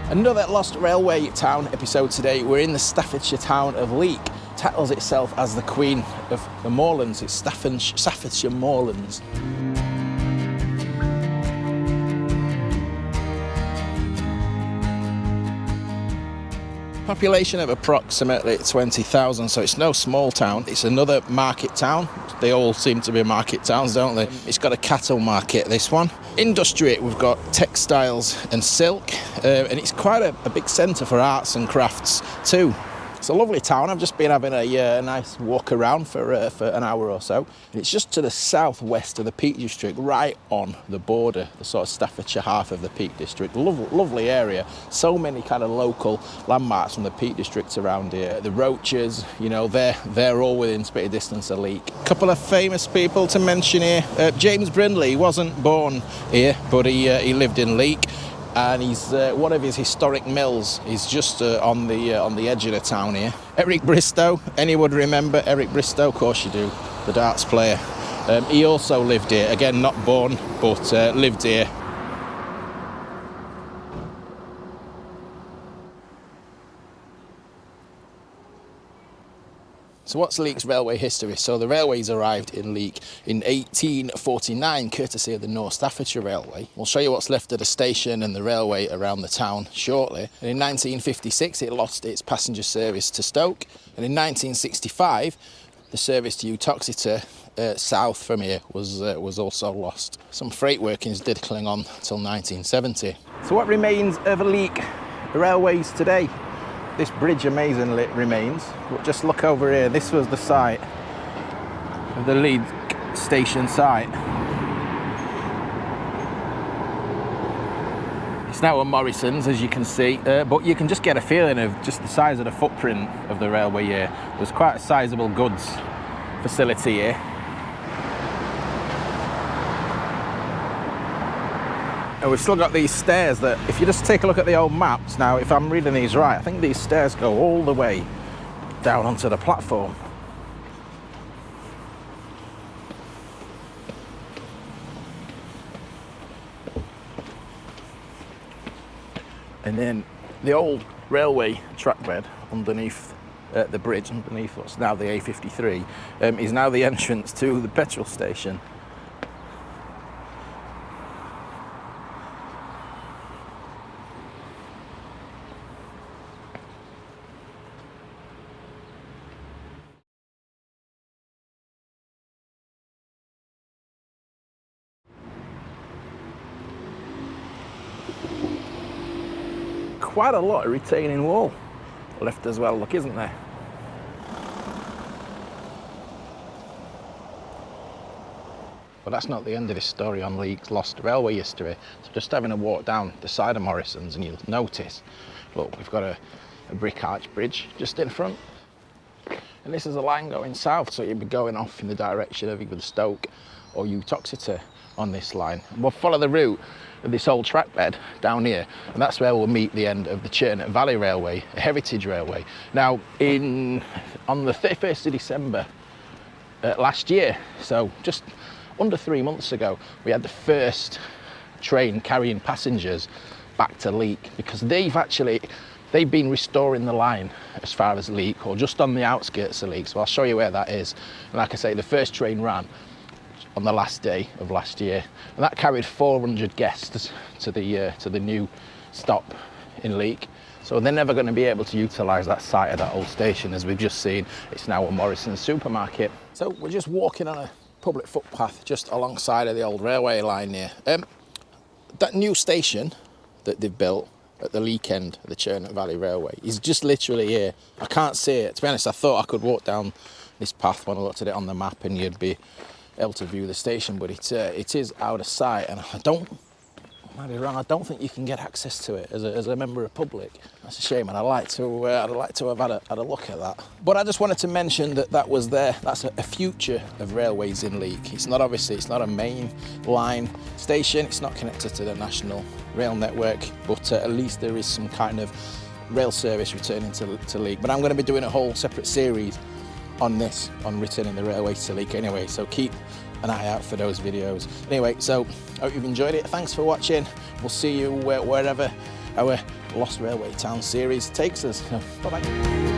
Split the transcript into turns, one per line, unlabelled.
Another Lost Railway Town episode today. We're in the Staffordshire town of Leek. Tattles itself as the Queen of the Moorlands. It's Staffordshire Moorlands. Population of approximately 20,000, so it's no small town. It's another market town. They all seem to be market towns, don't they? It's got a cattle market, this one. Industry, we've got textiles and silk, and it's quite a big centre for arts and crafts too. It's a lovely town. I've just been having a nice walk around for an hour or so. And it's just to the southwest of the Peak District, right on the border, the sort of Staffordshire half of the Peak District. Lovely area. So many kind of local landmarks from the Peak District around here. The Roaches, you know, they're all within spitting distance of Leek. A couple of famous people to mention here. James Brindley, he wasn't born here, but he lived in Leek. And he's one of his historic mills is just on the edge of the town here. Eric Bristow, anyone remember Eric Bristow? Of course you do, the darts player. He also lived here, again not born, but lived here. So what's Leek's railway history? So the railways arrived in Leek in 1849, courtesy of the North Staffordshire Railway. We'll show you what's left of the station and the railway around the town shortly. And in 1956, it lost its passenger service to Stoke. And in 1965, the service to Uttoxeter, south from here, was also lost. Some freight workings did cling on till 1970. So what remains of Leek railways today? This bridge amazingly remains, but just look over here. This was the site of the Leek station site. It's now a Morrisons, as you can see, but you can just get a feeling of just the size of the footprint of the railway here. There's quite a sizable goods facility here. And we've still got these stairs that, if you just take a look at the old maps, now if I'm reading these right, I think these stairs go all the way down onto the platform. And then the old railway track bed underneath the bridge, underneath what's now the A53, is now the entrance to the petrol station. Quite a lot of retaining wall left as well, look, isn't there? But that's not the end of this story on Leek's lost railway history. So just having a walk down the side of Morrisons and you'll notice, look, we've got a brick arch bridge just in front. And this is a line going south, so you'd be going off in the direction of either Stoke or Uttoxeter on this line. And we'll follow the route of this old track bed down here, and that's where we'll meet the end of the Churnet Valley Railway, a heritage railway. Now, on the 31st of December last year, so just under 3 months ago, we had the first train carrying passengers back to Leek, because they've been restoring the line as far as Leek, or just on the outskirts of Leek, so I'll show you where that is. And like I say, the first train ran on the last day of last year, and that carried 400 guests to the new stop in Leek. So they're never going to be able to utilise that site of that old station. As we've just seen, it's now a Morrisons supermarket. So we're just walking on a public footpath just alongside of the old railway line here. That new station that they've built at the Leek end of the Churnet Valley Railway is just literally here. I can't see it. To be honest, I thought I could walk down this path when I looked at it on the map and you'd be able to view the station, but it is out of sight, and I might be wrong, I don't think you can get access to it as a member of public. That's a shame, and I'd like to have had a look at that. But I just wanted to mention that was there. That's a future of railways in Leek. It's not a main line station. It's not connected to the national rail network, but at least there is some kind of rail service returning to Leek. But I'm going to be doing a whole separate series on this, on returning the railway to Leek anyway, so keep an eye out for those videos. Anyway, so I hope you've enjoyed it. Thanks for watching. We'll see you wherever our Lost Railway Town series takes us. Bye-bye.